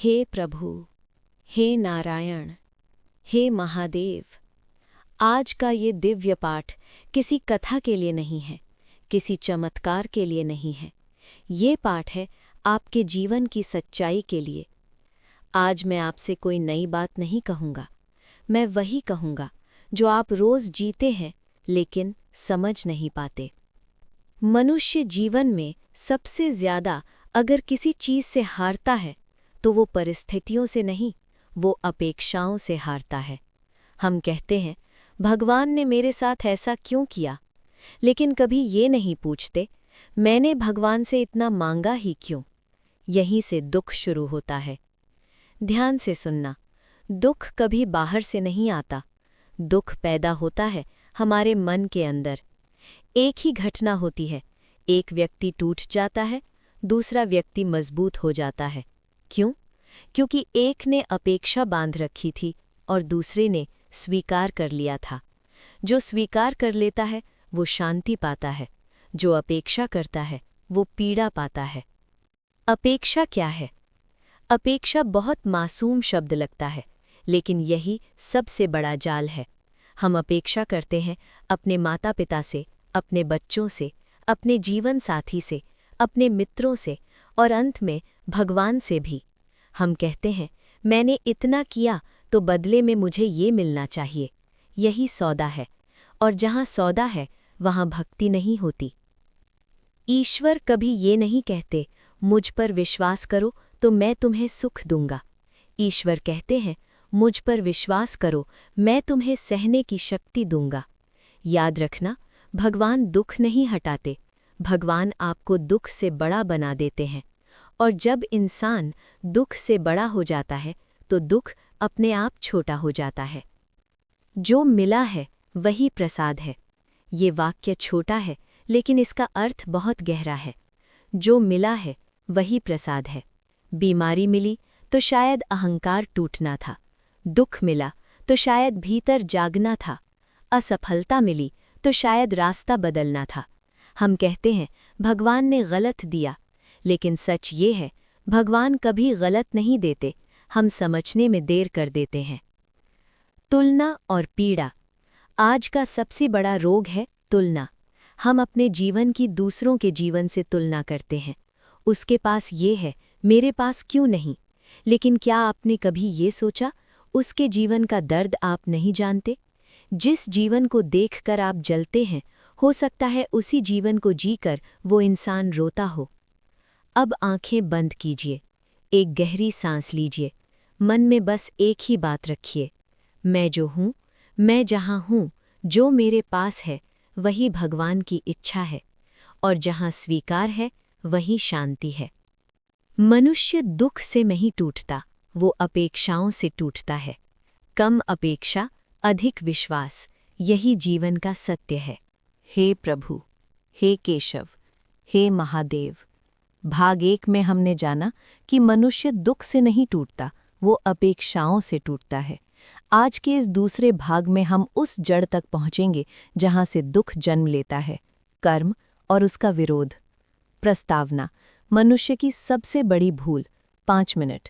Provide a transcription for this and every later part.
हे प्रभु, हे नारायण, हे महादेव। आज का ये दिव्य पाठ किसी कथा के लिए नहीं है, किसी चमत्कार के लिए नहीं है। ये पाठ है आपके जीवन की सच्चाई के लिए। आज मैं आपसे कोई नई बात नहीं कहूँगा, मैं वही कहूँगा जो आप रोज़ जीते हैं लेकिन समझ नहीं पाते। मनुष्य जीवन में सबसे ज़्यादा अगर किसी चीज़ से हारता है तो वो परिस्थितियों से नहीं, वो अपेक्षाओं से हारता है। हम कहते हैं भगवान ने मेरे साथ ऐसा क्यों किया, लेकिन कभी ये नहीं पूछते मैंने भगवान से इतना मांगा ही क्यों। यहीं से दुख शुरू होता है। ध्यान से सुनना, दुख कभी बाहर से नहीं आता, दुख पैदा होता है हमारे मन के अंदर। एक ही घटना होती है, एक व्यक्ति टूट जाता है, दूसरा व्यक्ति मजबूत हो जाता है। क्यों? क्योंकि एक ने अपेक्षा बांध रखी थी और दूसरे ने स्वीकार कर लिया था। जो स्वीकार कर लेता है वो शांति पाता है, जो अपेक्षा करता है वो पीड़ा पाता है। अपेक्षा क्या है? अपेक्षा बहुत मासूम शब्द लगता है, लेकिन यही सबसे बड़ा जाल है। हम अपेक्षा करते हैं अपने माता पिता से, अपने बच्चों से, अपने जीवन साथी से, अपने मित्रों से और अंत में भगवान से भी। हम कहते हैं मैंने इतना किया तो बदले में मुझे ये मिलना चाहिए। यही सौदा है, और जहाँ सौदा है वहाँ भक्ति नहीं होती। ईश्वर कभी ये नहीं कहते मुझ पर विश्वास करो तो मैं तुम्हें सुख दूंगा। ईश्वर कहते हैं मुझ पर विश्वास करो, मैं तुम्हें सहने की शक्ति दूंगा। याद रखना, भगवान दुख नहीं हटाते, भगवान आपको दुख से बड़ा बना देते हैं। और जब इंसान दुख से बड़ा हो जाता है तो दुख अपने आप छोटा हो जाता है। जो मिला है वही प्रसाद है। ये वाक्य छोटा है लेकिन इसका अर्थ बहुत गहरा है। जो मिला है वही प्रसाद है। बीमारी मिली तो शायद अहंकार टूटना था, दुख मिला तो शायद भीतर जागना था, असफलता मिली तो शायद रास्ता बदलना था। हम कहते हैं भगवान ने गलत दिया, लेकिन सच ये है भगवान कभी गलत नहीं देते, हम समझने में देर कर देते हैं। तुलना और पीड़ा। आज का सबसे बड़ा रोग है तुलना। हम अपने जीवन की दूसरों के जीवन से तुलना करते हैं। उसके पास ये है, मेरे पास क्यों नहीं? लेकिन क्या आपने कभी ये सोचा उसके जीवन का दर्द आप नहीं जानते? जिस जीवन को देखकर आप जलते हैं, हो सकता है उसी जीवन को जीकर वो इंसान रोता हो। अब आंखें बंद कीजिए, एक गहरी सांस लीजिए, मन में बस एक ही बात रखिए, मैं जो हूँ, मैं जहाँ हूँ, जो मेरे पास है वही भगवान की इच्छा है, और जहाँ स्वीकार है वही शांति है। मनुष्य दुख से नहीं टूटता, वो अपेक्षाओं से टूटता है। कम अपेक्षा, अधिक विश्वास, यही जीवन का सत्य है। हे प्रभु, हे केशव, हे महादेव। भाग 1 में हमने जाना कि मनुष्य दुख से नहीं टूटता, वो अपेक्षाओं से टूटता है। आज के इस दूसरे भाग में हम उस जड़ तक पहुँचेंगे जहाँ से दुख जन्म लेता है, कर्म और उसका विरोध। प्रस्तावना: मनुष्य की सबसे बड़ी भूल। 5 मिनट।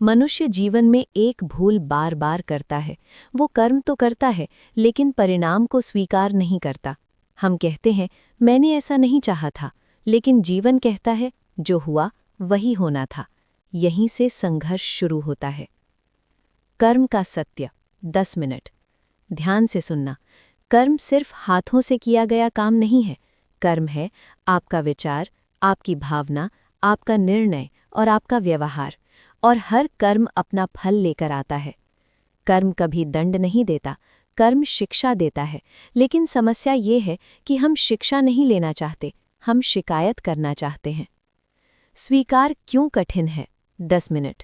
मनुष्य जीवन में एक भूल बार बार करता है। वो कर्म तो करता है लेकिन परिणाम को स्वीकार नहीं करता। हम कहते हैं मैंने ऐसा नहीं चाहा था, लेकिन जीवन कहता है जो हुआ वही होना था। यहीं से संघर्ष शुरू होता है। कर्म का सत्य। 10 मिनट। ध्यान से सुनना, कर्म सिर्फ हाथों से किया गया काम नहीं है। कर्म है आपका विचार, आपकी भावना, आपका निर्णय और आपका व्यवहार, और हर कर्म अपना फल लेकर आता है। कर्म कभी दंड नहीं देता, कर्म शिक्षा देता है। लेकिन समस्या ये है कि हम शिक्षा नहीं लेना चाहते, हम शिकायत करना चाहते हैं। स्वीकार क्यों कठिन है? 10 मिनट।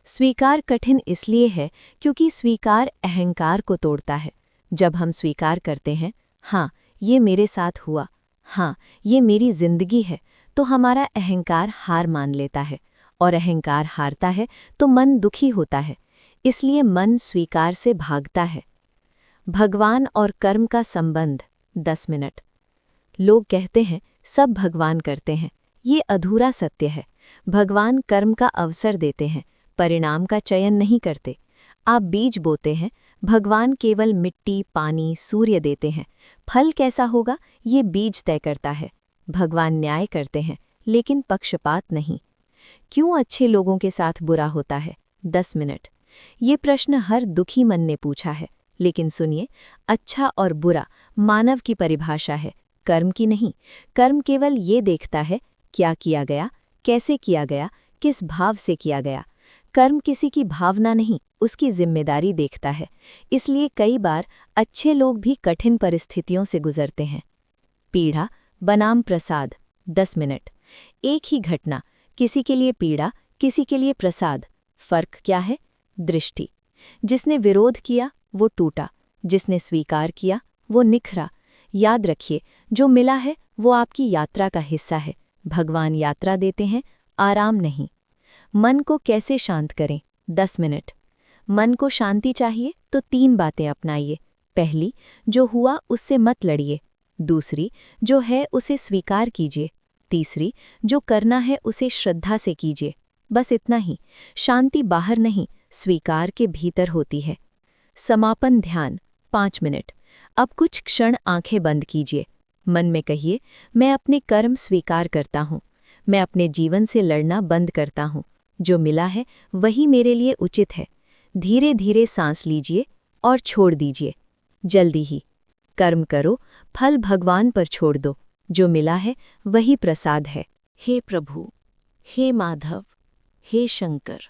स्वीकार कठिन इसलिए है क्योंकि स्वीकार अहंकार को तोड़ता है। जब हम स्वीकार करते हैं, हाँ ये मेरे साथ हुआ, हाँ ये मेरी जिंदगी है, तो हमारा अहंकार हार मान लेता है, और अहंकार हारता है तो मन दुखी होता है। इसलिए मन स्वीकार से भागता है। भगवान और कर्म का संबंध। 10 मिनट। लोग कहते हैं सब भगवान करते हैं, ये अधूरा सत्य है। भगवान कर्म का अवसर देते हैं, परिणाम का चयन नहीं करते। आप बीज बोते हैं, भगवान केवल मिट्टी, पानी, सूर्य देते हैं। फल कैसा होगा ये बीज तय करता है। भगवान न्याय करते हैं, लेकिन पक्षपात नहीं। क्यों अच्छे लोगों के साथ बुरा होता है? 10 मिनट। ये प्रश्न हर दुखी मन ने पूछा है। लेकिन सुनिए, अच्छा और बुरा मानव की परिभाषा है, कर्म की नहीं। कर्म केवल ये देखता है क्या किया गया, कैसे किया गया, किस भाव से किया गया। कर्म किसी की भावना नहीं, उसकी जिम्मेदारी देखता है। इसलिए कई बार अच्छे लोग भी कठिन परिस्थितियों से गुजरते हैं। पीड़ा बनाम प्रसाद। 10 मिनट। एक ही घटना, किसी के लिए पीड़ा, किसी के लिए प्रसाद। फर्क क्या है? दृष्टि। जिसने विरोध किया वो टूटा, जिसने स्वीकार किया वो निखरा। याद रखिए, जो मिला है वो आपकी यात्रा का हिस्सा है। भगवान यात्रा देते हैं, आराम नहीं। मन को कैसे शांत करें? 10 मिनट। मन को शांति चाहिए तो 3 बातें अपनाइए। पहली, जो हुआ उससे मत लड़िए। दूसरी, जो है उसे स्वीकार कीजिए। तीसरी, जो करना है उसे श्रद्धा से कीजिए। बस इतना ही। शांति बाहर नहीं, स्वीकार के भीतर होती है। समापन ध्यान 5 मिनट। अब कुछ क्षण आंखें बंद कीजिए। मन में कहिए, मैं अपने कर्म स्वीकार करता हूँ। मैं अपने जीवन से लड़ना बंद करता हूँ। जो मिला है वही मेरे लिए उचित है। धीरे धीरे सांस लीजिए और छोड़ दीजिए। जल्दी ही। कर्म करो, फल भगवान पर छोड़ दो। जो मिला है वही प्रसाद है। हे प्रभु, हे माधव, हे शंकर।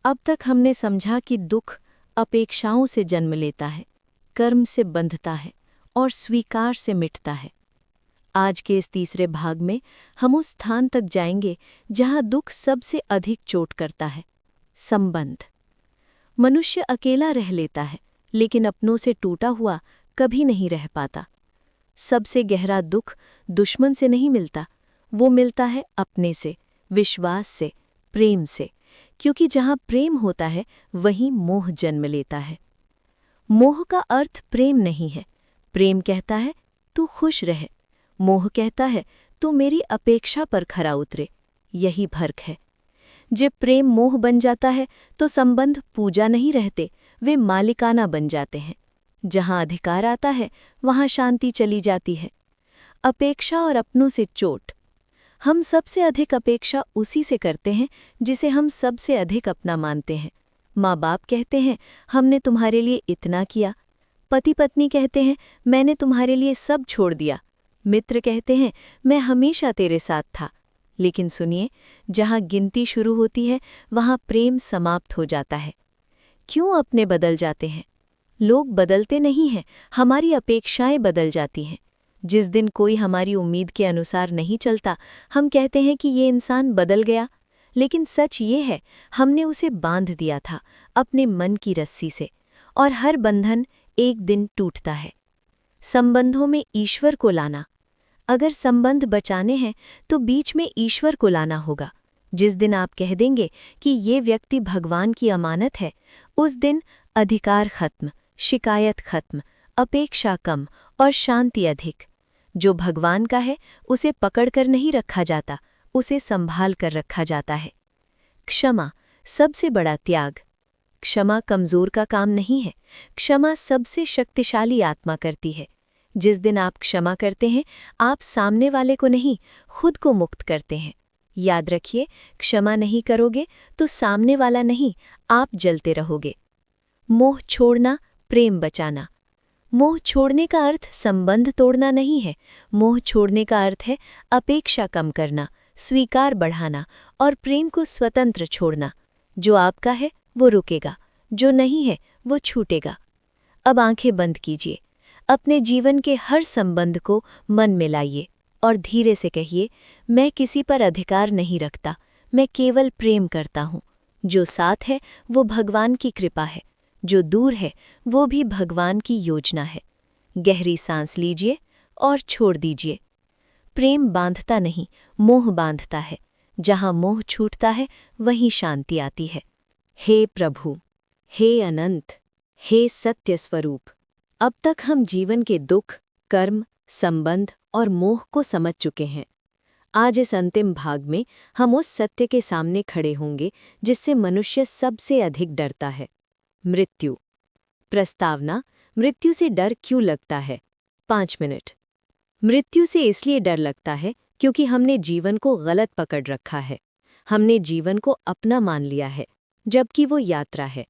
अब तक हमने समझा कि दुख अपेक्षाओं से जन्म लेता है, कर्म से बंधता है और स्वीकार से मिटता है। आज के इस तीसरे भाग में हम उस स्थान तक जाएंगे जहां दुख सबसे अधिक चोट करता है, संबंध। मनुष्य अकेला रह लेता है, लेकिन अपनों से टूटा हुआ कभी नहीं रह पाता। सबसे गहरा दुख दुश्मन से नहीं मिलता, वो मिलता है अपने से, विश्वास से, प्रेम से। क्योंकि जहां प्रेम होता है वहीं मोह जन्म लेता है। मोह का अर्थ प्रेम नहीं है। प्रेम कहता है तू खुश रह, मोह कहता है तू मेरी अपेक्षा पर खरा उतरे। यही फर्क है। जब प्रेम मोह बन जाता है तो संबंध पूजा नहीं रहते, वे मालिकाना बन जाते हैं। जहां अधिकार आता है वहां शांति चली जाती है। अपेक्षा और अपनों से चोट। हम सबसे अधिक अपेक्षा उसी से करते हैं जिसे हम सबसे अधिक अपना मानते हैं। माँ बाप कहते हैं हमने तुम्हारे लिए इतना किया। पति पत्नी कहते हैं मैंने तुम्हारे लिए सब छोड़ दिया। मित्र कहते हैं मैं हमेशा तेरे साथ था। लेकिन सुनिए, जहाँ गिनती शुरू होती है वहाँ प्रेम समाप्त हो जाता है। क्यों अपने बदल जाते हैं? लोग बदलते नहीं हैं, हमारी अपेक्षाएं बदल जाती हैं। जिस दिन कोई हमारी उम्मीद के अनुसार नहीं चलता, हम कहते हैं कि ये इंसान बदल गया। लेकिन सच ये है, हमने उसे बांध दिया था अपने मन की रस्सी से, और हर बंधन एक दिन टूटता है। संबंधों में ईश्वर को लाना। अगर संबंध बचाने हैं तो बीच में ईश्वर को लाना होगा। जिस दिन आप कह देंगे कि ये व्यक्ति भगवान की अमानत है, उस दिन अधिकार खत्म, शिकायत खत्म, अपेक्षा कम और शांति अधिक। जो भगवान का है उसे पकड़कर नहीं रखा जाता, उसे संभाल कर रखा जाता है। क्षमा सबसे बड़ा त्याग। क्षमा कमजोर का काम नहीं है, क्षमा सबसे शक्तिशाली आत्मा करती है। जिस दिन आप क्षमा करते हैं, आप सामने वाले को नहीं, खुद को मुक्त करते हैं। याद रखिए, क्षमा नहीं करोगे तो सामने वाला नहीं, आप जलते रहोगे। मोह छोड़ना, प्रेम बचाना। मोह छोड़ने का अर्थ संबंध तोड़ना नहीं है। मोह छोड़ने का अर्थ है अपेक्षा कम करना, स्वीकार बढ़ाना और प्रेम को स्वतंत्र छोड़ना। जो आपका है वो रुकेगा, जो नहीं है वो छूटेगा। अब आंखें बंद कीजिए। अपने जीवन के हर संबंध को मन में लाइए और धीरे से कहिए, मैं किसी पर अधिकार नहीं रखता, मैं केवल प्रेम करता हूँ। जो साथ है वो भगवान की कृपा है, जो दूर है वो भी भगवान की योजना है। गहरी सांस लीजिए और छोड़ दीजिए। प्रेम बांधता नहीं, मोह बांधता है। जहाँ मोह छूटता है वहीं शांति आती है। हे प्रभु, हे अनंत, हे सत्य स्वरूप, अब तक हम जीवन के दुख, कर्म, संबंध और मोह को समझ चुके हैं। आज इस अंतिम भाग में हम उस सत्य के सामने खड़े होंगे जिससे मनुष्य सबसे अधिक डरता है, मृत्यु। प्रस्तावना: मृत्यु से डर क्यों लगता है? 5 मिनट। मृत्यु से इसलिए डर लगता है क्योंकि हमने जीवन को गलत पकड़ रखा है। हमने जीवन को अपना मान लिया है, जबकि वो यात्रा है।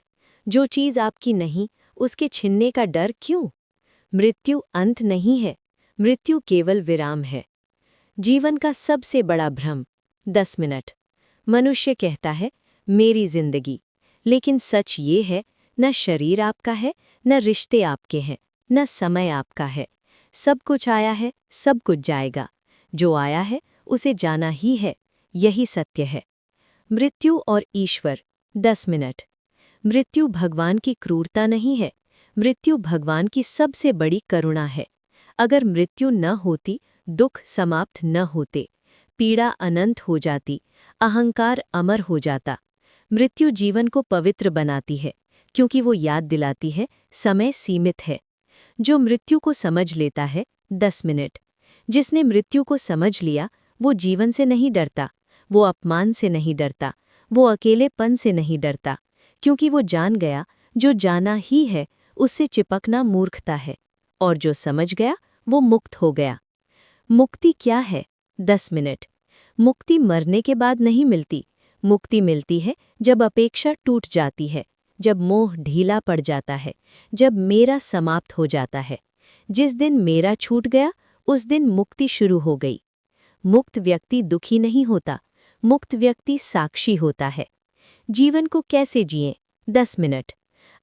जो चीज़ आपकी नहीं, उसके छिनने का डर क्यों? मृत्यु अंत नहीं है, मृत्यु केवल विराम है। जीवन का सबसे बड़ा भ्रम। 10 मिनट। मनुष्य कहता है, मेरी जिंदगी। लेकिन सच ये है, न शरीर आपका है, न रिश्ते आपके हैं, न समय आपका है। सब कुछ आया है, सब कुछ जाएगा। जो आया है उसे जाना ही है, यही सत्य है। मृत्यु और ईश्वर। 10 मिनट। मृत्यु भगवान की क्रूरता नहीं है, मृत्यु भगवान की सबसे बड़ी करुणा है। अगर मृत्यु न होती, दुख समाप्त न होते, पीड़ा अनंत हो जाती, अहंकार अमर हो जाता। मृत्यु जीवन को पवित्र बनाती है, क्योंकि वो याद दिलाती है, समय सीमित है। जो मृत्यु को समझ लेता है। 10 मिनट। जिसने मृत्यु को समझ लिया, वो जीवन से नहीं डरता, वो अपमान से नहीं डरता, वो अकेलेपन से नहीं डरता, क्योंकि वो जान गया, जो जाना ही है उससे चिपकना मूर्खता है, और जो समझ गया वो मुक्त हो गया। मुक्ति क्या है? 10 मिनट। मुक्ति मरने के बाद नहीं मिलती। मुक्ति मिलती है जब अपेक्षा टूट जाती है, जब मोह ढीला पड़ जाता है, जब मेरा समाप्त हो जाता है। जिस दिन मेरा छूट गया, उस दिन मुक्ति शुरू हो गई। मुक्त व्यक्ति दुखी नहीं होता, मुक्त व्यक्ति साक्षी होता है। जीवन को कैसे जिएं? 10 मिनट।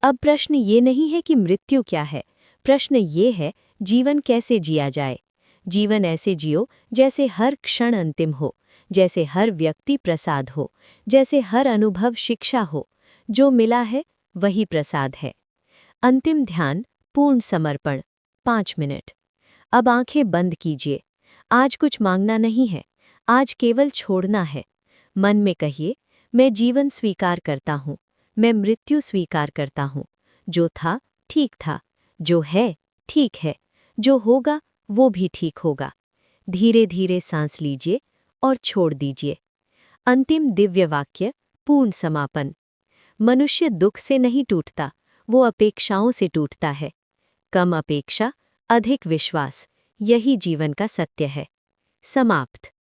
अब प्रश्न ये नहीं है कि मृत्यु क्या है, प्रश्न ये है, जीवन कैसे जिया जाए। जीवन ऐसे जियो जैसे हर क्षण अंतिम हो, जैसे हर व्यक्ति प्रसाद हो, जैसे हर अनुभव शिक्षा हो। जो मिला है वही प्रसाद है। अंतिम ध्यान, पूर्ण समर्पण। 5 मिनट। अब आंखें बंद कीजिए। आज कुछ मांगना नहीं है, आज केवल छोड़ना है। मन में कहिए, मैं जीवन स्वीकार करता हूँ, मैं मृत्यु स्वीकार करता हूँ। जो था ठीक था, जो है ठीक है, जो होगा वो भी ठीक होगा। धीरे धीरे सांस लीजिए और छोड़ दीजिए। अंतिम दिव्य वाक्य, पूर्ण समापन। मनुष्य दुख से नहीं टूटता, वो अपेक्षाओं से टूटता है। कम अपेक्षा, अधिक विश्वास, यही जीवन का सत्य है। समाप्त।